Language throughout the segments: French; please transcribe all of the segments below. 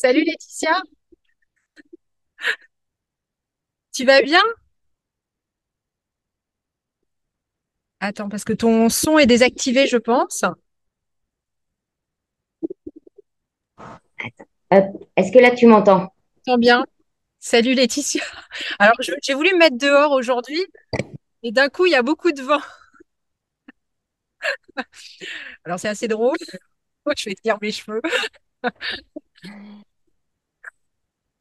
Salut Laetitia, tu vas bien? Attends, parce que ton son est désactivé, je pense. Hop. Est-ce que là tu m'entends? T'entends bien? Salut Laetitia. Alors, j'ai voulu me mettre dehors aujourd'hui et d'un coup, il y a beaucoup de vent. Alors, c'est assez drôle. Je vais tenir mes cheveux.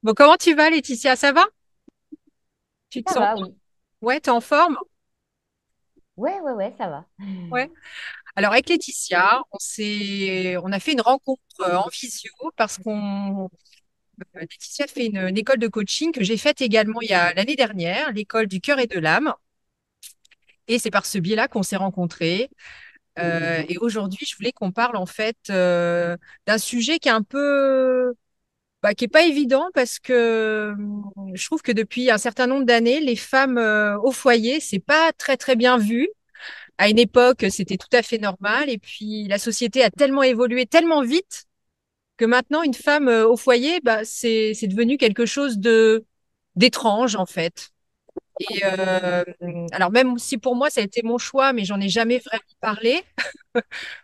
Bon, comment tu vas, Laetitia? Ça va? Tu te Ça sens va, bien? oui. Ouais, t'es en forme? Ouais, ouais, ouais, ça va. Ouais. Alors, avec Laetitia, on a fait une rencontre en visio parce Laetitia fait une école de coaching que j'ai faite également il y a l'année dernière, l'école du cœur et de l'âme. Et c'est par ce biais-là qu'on s'est rencontrés. Et aujourd'hui, je voulais qu'on parle en fait d'un sujet qui est un peu, qui est pas évident parce que je trouve que depuis un certain nombre d'années, les femmes au foyer, c'est pas très très bien vu. À une époque, c'était tout à fait normal. Et puis la société a tellement évolué tellement vite que maintenant, une femme au foyer, c'est devenu quelque chose de d'étrange en fait. Et alors même si pour moi ça a été mon choix, mais j'en ai jamais vraiment parlé.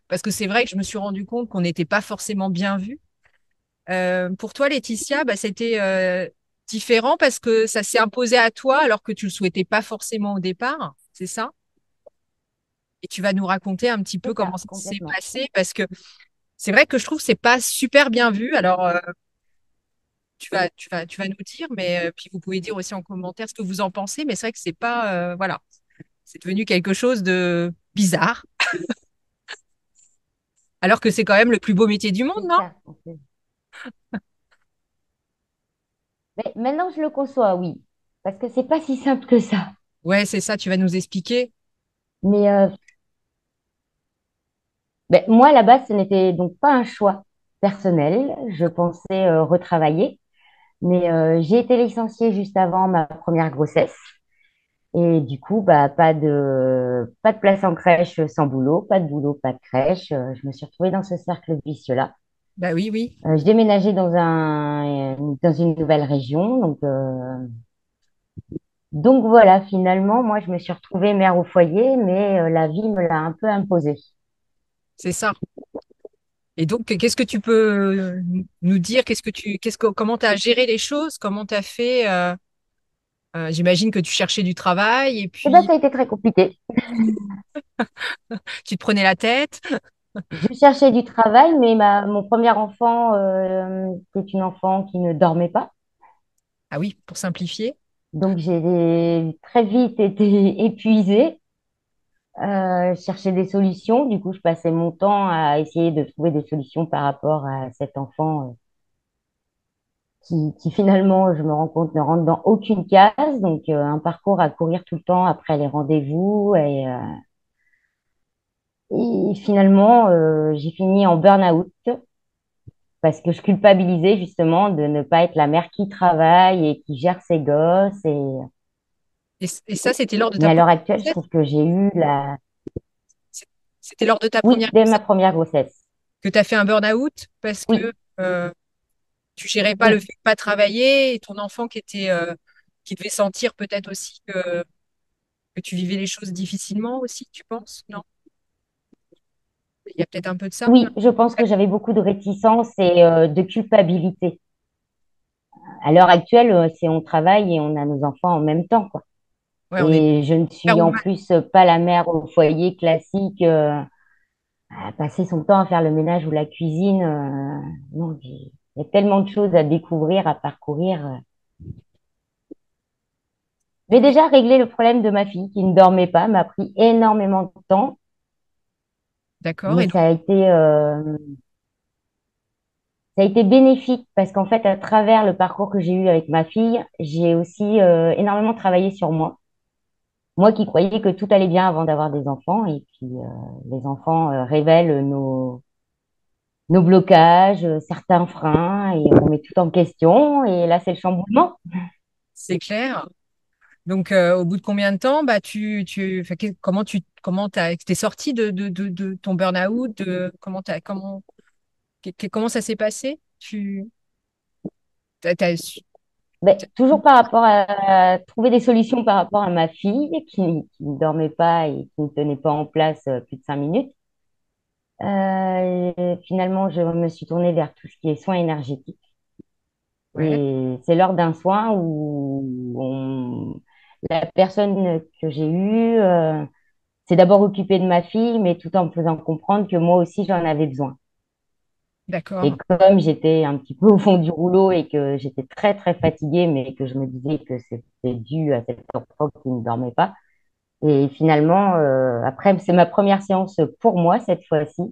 Parce que c'est vrai que je me suis rendu compte qu'on n'était pas forcément bien vu. Pour toi, Laetitia, c'était différent parce que ça s'est imposé à toi alors que tu le souhaitais pas forcément au départ, c'est ça? Et tu vas nous raconter un petit peu C'est comment ça, ça s'est complètement. passé parce que c'est vrai que je trouve que c'est pas super bien vu. Alors, tu vas nous dire, mais puis vous pouvez dire aussi en commentaire ce que vous en pensez. Mais c'est vrai que c'est pas, voilà, c'est devenu quelque chose de bizarre, alors que c'est quand même le plus beau métier du monde, C'est non? ça. Mais maintenant, je le conçois, oui. Parce que c'est pas si simple que ça. Ouais, c'est ça. Tu vas nous expliquer. Mais moi, à la base, ce n'était donc pas un choix personnel. Je pensais retravailler. Mais j'ai été licenciée juste avant ma première grossesse. Et du coup, pas de place en crèche sans boulot, pas de boulot, pas de crèche. Je me suis retrouvée dans ce cercle vicieux-là. Bah oui, oui. Je déménageais dans une nouvelle région. Donc voilà, finalement, moi, je me suis retrouvée mère au foyer, mais la vie me l'a un peu imposé. C'est ça. Et donc, qu'est-ce que tu peux nous dire? Comment tu as géré les choses? Comment tu as fait? J'imagine que tu cherchais du travail et Et ben, puis ça a été très compliqué. tu te prenais la tête. Je cherchais du travail, mais mon premier enfant, c'est une enfant qui ne dormait pas. Ah oui, pour simplifier. Donc, j'ai très vite été épuisée. Je cherchais des solutions. Du coup, je passais mon temps à essayer de trouver des solutions par rapport à cet enfant qui finalement, je me rends compte, ne rentre dans aucune case. Donc, un parcours à courir tout le temps après les rendez-vous. Et finalement, j'ai fini en burn-out parce que je culpabilisais justement de ne pas être la mère qui travaille et qui gère ses gosses. Et ça, c'était lors de Mais ta à l'heure première actuelle, je grossesse? trouve que j'ai eu la... C'est- C'était lors de ta Oui, première dès ma grossesse première grossesse. que tu as fait un burn-out parce Oui, que tu gérais pas le oui. fait de pas travailler et ton enfant qui devait sentir peut-être aussi que tu vivais les choses difficilement aussi, tu penses? Non? Il y a peut-être un peu de ça. Oui, je pense que j'avais beaucoup de réticence et de culpabilité. À l'heure actuelle, c'est on travaille et on a nos enfants en même temps, quoi. Ouais, on est Et je ne suis en superwoman. plus pas la mère au foyer classique, à passer son temps à faire le ménage ou la cuisine. Non, il y a tellement de choses à découvrir, à parcourir. Mais déjà, régler le problème de ma fille qui ne dormait pas m'a pris énormément de temps, D'accord. mais Et donc, ça a été bénéfique parce qu'en fait, à travers le parcours que j'ai eu avec ma fille, j'ai aussi énormément travaillé sur moi. Moi qui croyais que tout allait bien avant d'avoir des enfants, et puis les enfants révèlent nos blocages, certains freins, et on met tout en question, et là, c'est le chamboulement. c'est clair. Donc, au bout de combien de temps, enfin, t'es sorti de ton burn-out, comment ça s'est passé? Ben, toujours par rapport à trouver des solutions par rapport à ma fille qui ne dormait pas et qui ne tenait pas en place plus de 5 minutes. Et finalement, je me suis tournée vers tout ce qui est soins énergétiques. Ouais, Et c'est lors d'un soin la personne que j'ai eue s'est d'abord occupée de ma fille, mais tout en me faisant comprendre que moi aussi j'en avais besoin. Et d'accord. comme j'étais un petit peu au fond du rouleau et que j'étais très très fatiguée, mais que je me disais que c'était dû à cet enfant qui ne dormait pas. Et finalement, après, c'est ma première séance pour moi cette fois-ci.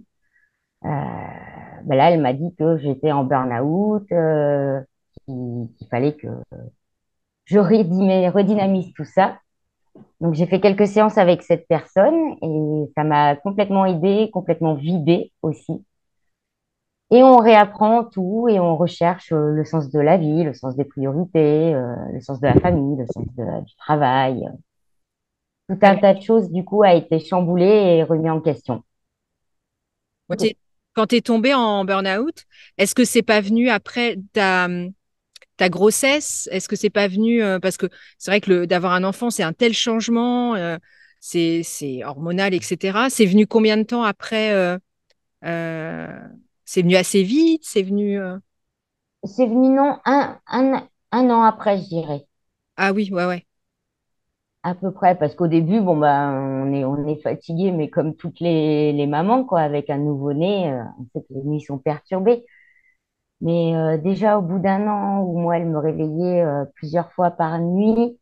Euh, ben là, elle m'a dit que j'étais en burn-out, qu'il fallait que je redynamise tout ça. Donc, j'ai fait quelques séances avec cette personne et ça m'a complètement aidée, complètement vidée aussi. Et on réapprend tout et on recherche le sens de la vie, le sens des priorités, le sens de la famille, le sens du travail. Tout un Alors, tas de choses, du coup, a été chamboulé et remis en question. quand tu es tombée en burn-out, est-ce que c'est pas venu après ta grossesse? Est-ce que c'est pas venu parce que c'est vrai que d'avoir un enfant, c'est un tel changement, c'est hormonal, etc. C'est venu combien de temps après euh, c'est venu assez vite, c'est venu C'est venu, non, un an après, je dirais. ah oui, ouais, ouais, À peu près, parce qu'au début, bon, ben, on est fatigué, mais comme toutes les mamans, quoi, avec un nouveau-né, on sait que les nuits sont perturbées. Mais déjà, au bout d'un an où moi, elle me réveillait plusieurs fois par nuit,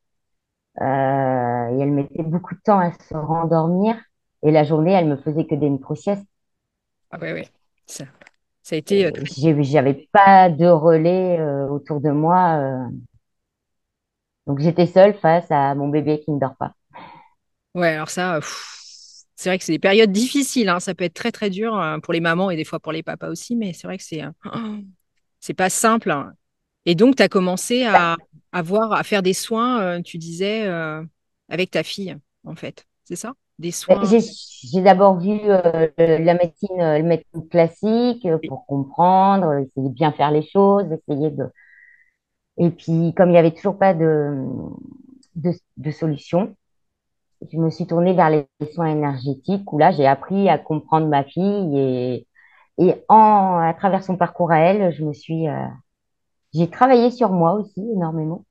et elle mettait beaucoup de temps à se rendormir, et la journée, elle me faisait que des micro-siestes. ah ouais, ouais. Ça, ça a été très... J'avais pas de relais autour de moi, donc j'étais seule face à mon bébé qui ne dort pas. Ouais, alors ça, c'est vrai que c'est des périodes difficiles, hein. Ça peut être très très dur pour les mamans et des fois pour les papas aussi, mais c'est vrai que c'est pas simple, hein. Et donc, tu as commencé à faire des soins, tu disais, avec ta fille, en fait. C'est ça? Des Ben, soins. j'ai d'abord vu la médecine classique pour comprendre, essayer de bien faire les choses, essayer de... Et puis, comme il n'y avait toujours pas de solution, je me suis tournée vers les soins énergétiques où là, j'ai appris à comprendre ma fille à travers son parcours à elle, j'ai travaillé sur moi aussi énormément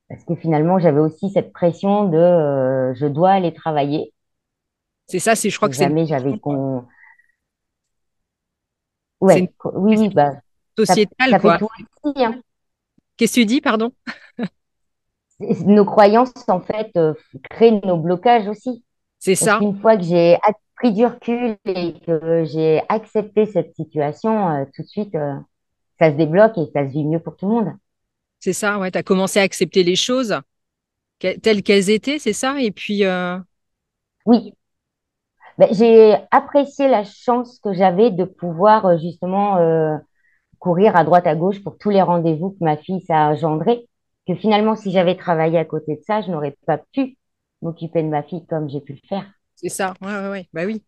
parce que finalement, j'avais aussi cette pression de je dois aller travailler. C'est ça, je crois Si que c'est une jamais j'avais pression, quoi. qu'on... C'est une Ouais, oui, oui, bah, sociétale, ça fait quoi. tout aussi, hein. Qu'est-ce que tu dis, pardon? Nos croyances, en fait, créent nos blocages aussi. C'est Parce ça, qu'une fois que pris du recul et que j'ai accepté cette situation, tout de suite, ça se débloque et ça se vit mieux pour tout le monde. c'est ça, ouais. Tu as commencé à accepter les choses telles qu'elles étaient, c'est ça? Et puis, Oui, ben, j'ai apprécié la chance que j'avais de pouvoir justement courir à droite à gauche pour tous les rendez-vous que ma fille ça a engendré. Que finalement, si j'avais travaillé à côté de ça, je n'aurais pas pu m'occuper de ma fille comme j'ai pu le faire. c'est ça, ouais, ouais, ouais. Bah oui.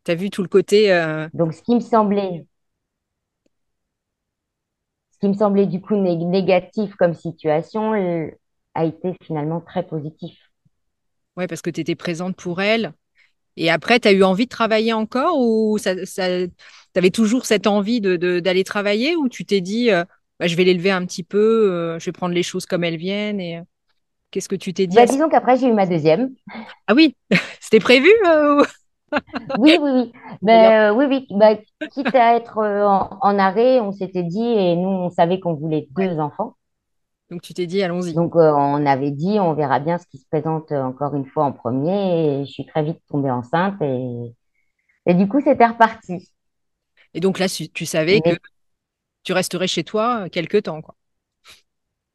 Tu as vu tout le côté. Donc, ce qui me semblait du coup négatif comme situation a été finalement très positif. Ouais, parce que tu étais présente pour elle. Et après, tu as eu envie de travailler encore ou tu avais toujours cette envie d'aller travailler ou tu t'es dit, bah, je vais l'élever un petit peu, je vais prendre les choses comme elles viennent et qu'est-ce que tu t'es dit Bah, à ce... disons qu'après, j'ai eu ma deuxième. Ah oui, c'était prévu Oui, oui, oui. D'ailleurs, Oui, oui. Bah, quitte à être en arrêt, on s'était dit, et nous, on savait qu'on voulait ouais. 2 enfants. Donc tu t'es dit, allons-y. Donc, on avait dit, on verra bien ce qui se présente encore une fois en premier. Et je suis très vite tombée enceinte et du coup, c'était reparti. Et donc là, tu savais que Mais tu resterais chez toi quelque temps, quoi.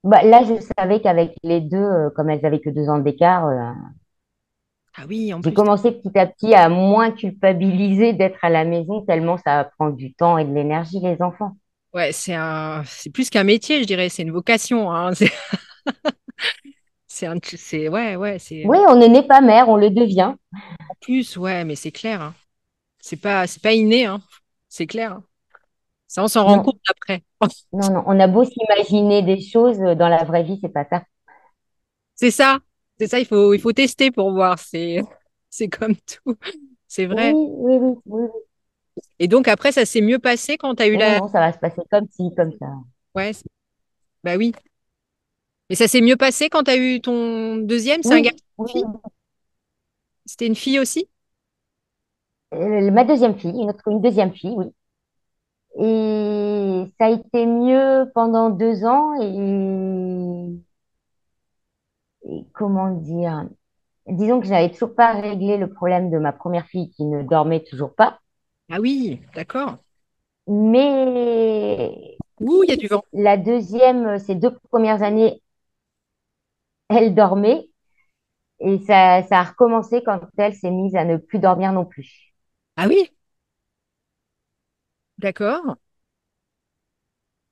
bah, là, je savais qu'avec les deux, comme elles avaient que 2 ans d'écart, Ah oui, en j'ai plus. commencé petit à petit à moins culpabiliser d'être à la maison, tellement ça prend du temps et de l'énergie, les enfants. Ouais, c'est plus qu'un métier, je dirais, c'est une vocation, hein. Ouais, ouais, c'est Oui, on ne naît pas mère, on le devient. en plus, ouais, mais c'est clair, hein. C'est pas inné, hein. C'est clair, hein. Ça, on s'en rend Non, compte après. non, non. On a beau s'imaginer des choses, dans la vraie vie, c'est pas ça. C'est ça. C'est ça, il faut tester pour voir. C'est comme tout. C'est Oui, vrai. oui, oui, oui, oui. Et donc après, ça s'est mieux passé quand tu as eu Non, non, la... non, ça va se passer comme ci, comme ça. Ouais, bah oui. Mais ça s'est mieux passé quand tu as eu ton deuxième, c'est un Oui, garçon, oui, une fille? oui. C'était une fille aussi? Ma deuxième fille, une deuxième fille, oui. Et ça a été mieux pendant 2 ans et comment dire, disons que j'avais toujours pas réglé le problème de ma première fille qui ne dormait toujours pas. Ah oui, d'accord. Mais Ouh, il y a du vent. la deuxième, ces 2 premières années, elle dormait et ça a recommencé quand elle s'est mise à ne plus dormir non plus. Ah oui, d'accord.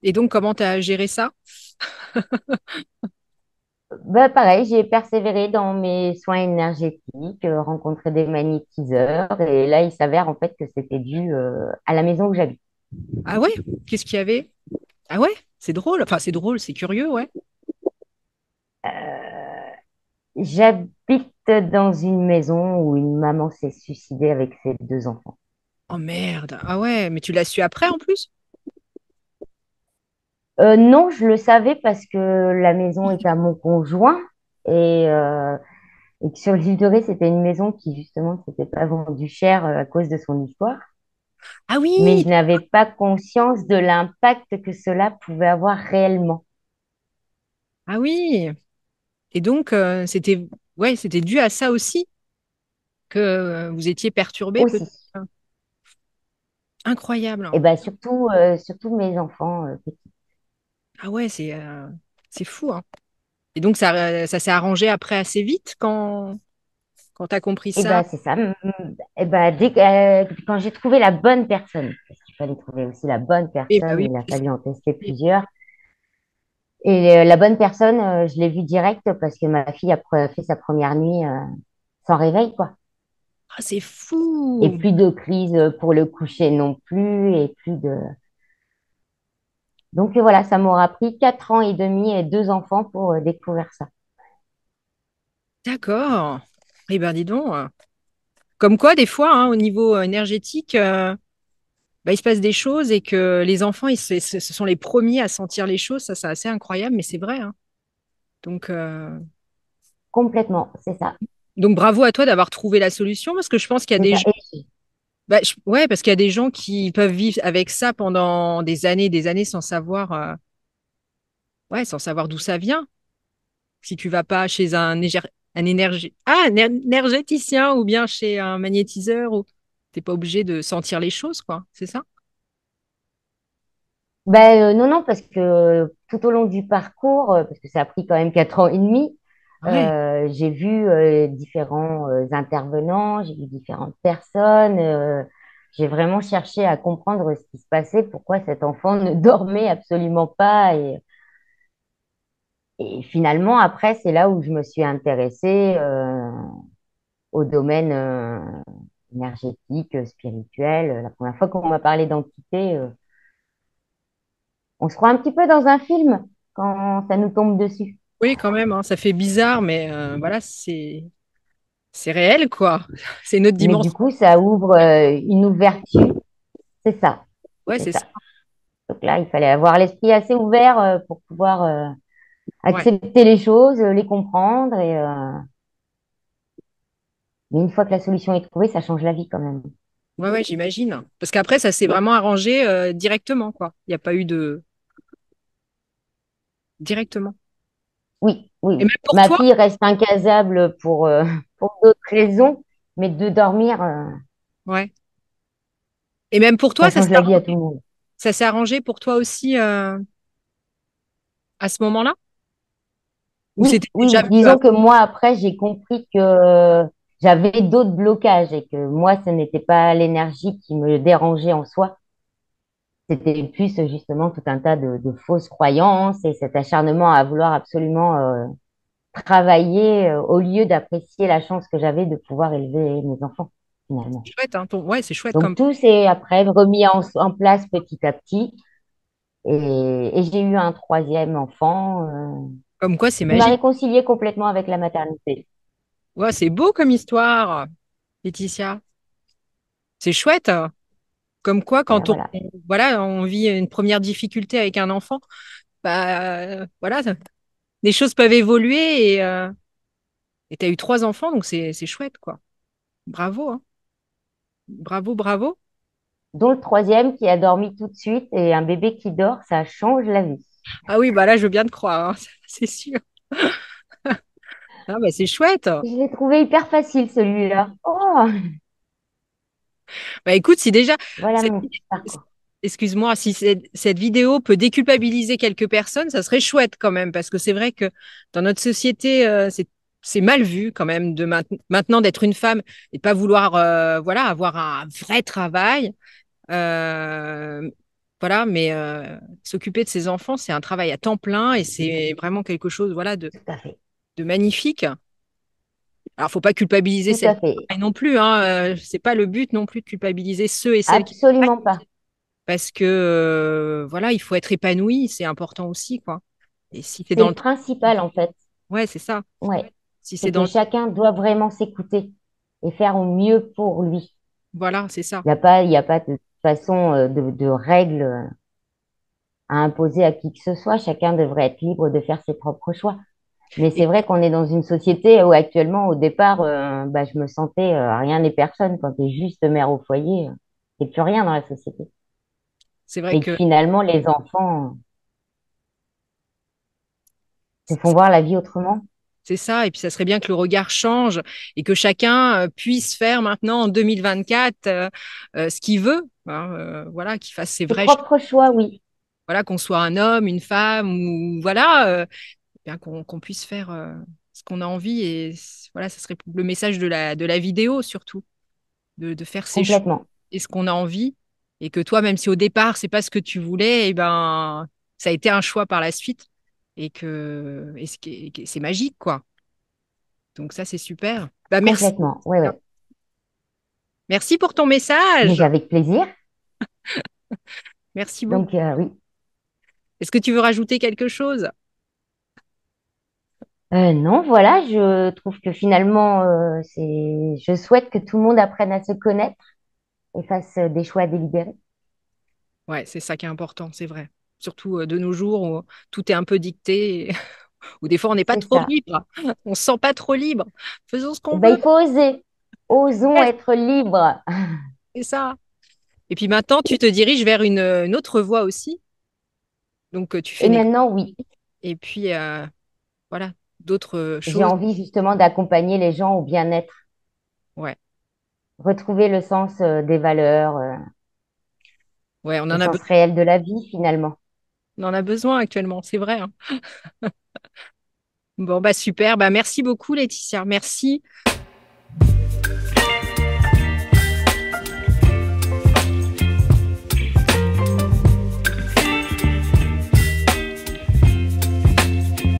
Et donc, comment tu as géré ça? Bah, pareil, j'ai persévéré dans mes soins énergétiques, rencontré des magnétiseurs et là, il s'avère en fait que c'était dû à la maison où j'habite. Ah ouais? Qu'est-ce qu'il y avait? Ah ouais? C'est drôle. Enfin, c'est drôle, c'est curieux, ouais. J'habite dans une maison où une maman s'est suicidée avec ses 2 enfants. Oh merde. Ah ouais, mais tu l'as su après en plus? Non, je le savais parce que la maison est à mon conjoint et, euh, et que sur l'île de Ré, c'était une maison qui justement ne s'était pas vendue cher à cause de son histoire. Ah Mais oui, je n'avais pas conscience de l'impact que cela pouvait avoir réellement. ah oui. Et donc, c'était ouais, c'était dû à ça aussi que vous étiez perturbé peut-être. Aussi. Incroyable. Et ben surtout, surtout mes enfants petits. Ah ouais, c'est fou, hein. Et donc, ça s'est arrangé après assez vite quand tu as compris Et ça. ben c'est ça. Et ben quand j'ai trouvé la bonne personne, parce qu'il fallait trouver aussi la bonne Et bah personne, oui. il a fallu en tester plusieurs. Et la bonne personne, je l'ai vue direct parce que ma fille a fait sa première nuit sans réveil, quoi. Ah, c'est Et fou. plus de crise pour le coucher non plus, et plus de... Donc voilà, ça m'aura pris 4 ans et demi et 2 enfants pour découvrir ça. D'accord. Eh ben, dis donc. Comme quoi, des fois, hein, au niveau énergétique, bah, il se passe des choses et que les enfants, ce sont les premiers à sentir les choses. Ça, c'est assez incroyable, mais c'est vrai, hein. Donc, Complètement, c'est ça. donc, bravo à toi d'avoir trouvé la solution parce que je pense qu'il y a C'est des ça. gens, bah, ouais, parce qu'il y a des gens qui peuvent vivre avec ça pendant des années sans savoir, ouais, sans savoir d'où ça vient. Si tu vas pas chez un énergéticien ou bien chez un magnétiseur, ou t'es pas obligé de sentir les choses, quoi. C'est ça? Non, non, parce que tout au long du parcours, parce que ça a pris quand même 4 ans et demi, Ouais. j'ai vu différents intervenants, j'ai vu différentes personnes. J'ai vraiment cherché à comprendre ce qui se passait, pourquoi cet enfant ne dormait absolument pas. Et finalement, après, c'est là où je me suis intéressée au domaine énergétique, spirituel. La première fois qu'on m'a parlé d'entité, on se croit un petit peu dans un film quand ça nous tombe dessus. Oui, quand même, hein, ça fait bizarre, mais voilà, c'est réel, quoi. C'est notre Mais du dimension. coup, ça ouvre une ouverture. C'est ça, Ouais, c'est c'est ça. ça. Donc là, il fallait avoir l'esprit assez ouvert pour pouvoir Ouais, accepter les choses, les comprendre. Mais une fois que la solution est trouvée, ça change la vie quand même. ouais, ouais, j'imagine. Parce qu'après, ça s'est vraiment arrangé directement, quoi. Il n'y a pas eu de directement. Oui, oui, Et même oui. pour Ma toi, fille reste incasable pour d'autres raisons, mais de dormir, ouais. Et même pour toi, ça change la vie à tout le monde. ça s'est arrangé pour toi aussi à ce moment-là? Ou Oui, c'était oui, déjà oui. mieux Disons avant? que moi, après, j'ai compris que j'avais d'autres blocages et que moi, ce n'était pas l'énergie qui me dérangeait en soi. C'était plus justement tout un tas de fausses croyances et cet acharnement à vouloir absolument travailler au lieu d'apprécier la chance que j'avais de pouvoir élever mes enfants. finalement. Chouette, hein, ouais, c'est chouette Donc comme, tout s'est après remis en place petit à petit. Et j'ai eu un troisième enfant comme quoi c'est qui m'a magique. réconciliée complètement avec la maternité. Ouais, c'est beau comme histoire, Laetitia. C'est chouette, hein. Comme quoi, Voilà, quand on, voilà. voilà, on vit une première difficulté avec un enfant, voilà, les choses peuvent évoluer et tu as eu trois enfants, donc c'est chouette, quoi. Bravo, hein. Bravo, bravo. Dont le troisième qui a dormi tout de suite et un bébé qui dort, ça change la vie. Ah oui, bah là, je veux bien te croire, hein, c'est sûr. Ah bah c'est chouette. Je l'ai trouvé hyper facile celui-là. Oh, Bah écoute, si déjà, voilà cette- mon petit parcours. excuse-moi, si cette vidéo peut déculpabiliser quelques personnes, ça serait chouette quand même, parce que c'est vrai que dans notre société, c'est mal vu quand même de maintenant d'être une femme et de pas vouloir, voilà, avoir un vrai travail. Euh, voilà, mais s'occuper de ses enfants, c'est un travail à temps plein et c'est vraiment quelque chose, voilà, Tout à fait. de magnifique. Alors, faut pas culpabiliser Tout celles à qui fait. travaillent non plus, hein. C'est pas le but non plus de culpabiliser ceux et celles qui travaillent, Absolument pas. parce que voilà, il faut être épanoui, c'est important aussi, quoi. Et si c'est C'est dans le le, principal en fait. ouais, c'est ça. Ouais. Si c'est C'est que dans le, chacun doit vraiment s'écouter et faire au mieux pour lui. voilà, c'est ça. Il y a pas de façon de règles à imposer à qui que ce soit. Chacun devrait être libre de faire ses propres choix. Mais c'est Et vrai qu'on est dans une société où actuellement, au départ, bah, je me sentais rien n'est personne. Quand tu es juste mère au foyer, t'es plus rien dans la société. c'est vrai Et que que finalement, les enfants te font voir la vie autrement. c'est ça. Et puis, ça serait bien que le regard change et que chacun puisse faire maintenant en 2024 ce qu'il veut, hein, voilà, qu'il fasse ses Tes vrais choix. propres choix, oui, Voilà, qu'on soit un homme, une femme ou voilà, bien qu'on puisse faire ce qu'on a envie. Et voilà, ça serait le message de la vidéo surtout, de faire ses choix complètement. et ce qu'on a envie. Et que toi, même si au départ, c'est pas ce que tu voulais, et ben, ça a été un choix par la suite et c'est magique, quoi. Donc ça, c'est super. Bah, merci. Complètement. Oui, oui. Merci pour ton Mais message. avec plaisir. Merci beaucoup. Donc, oui. Est-ce que tu veux rajouter quelque chose? Non, voilà, je trouve que finalement, je souhaite que tout le monde apprenne à se connaître et fasse des choix délibérés. Ouais, c'est ça qui est important, c'est vrai. Surtout de nos jours où tout est un peu dicté, où des fois on n'est pas C'est trop ça. libre, on se sent pas trop libre. Faisons ce Eh qu'on ben, veut. il faut oser. Osons Ouais, être libres. c'est ça. Et puis maintenant, tu te diriges vers une autre voie aussi. Donc tu fais Et une école maintenant, oui, et puis voilà, d'autres j'ai choses. envie justement d'accompagner les gens au bien-être, Ouais, retrouver le sens des valeurs, ouais, le sens réel de la vie finalement. on en a besoin actuellement, c'est vrai, hein. Bon, bah super. Bah merci beaucoup, Laetitia. Merci.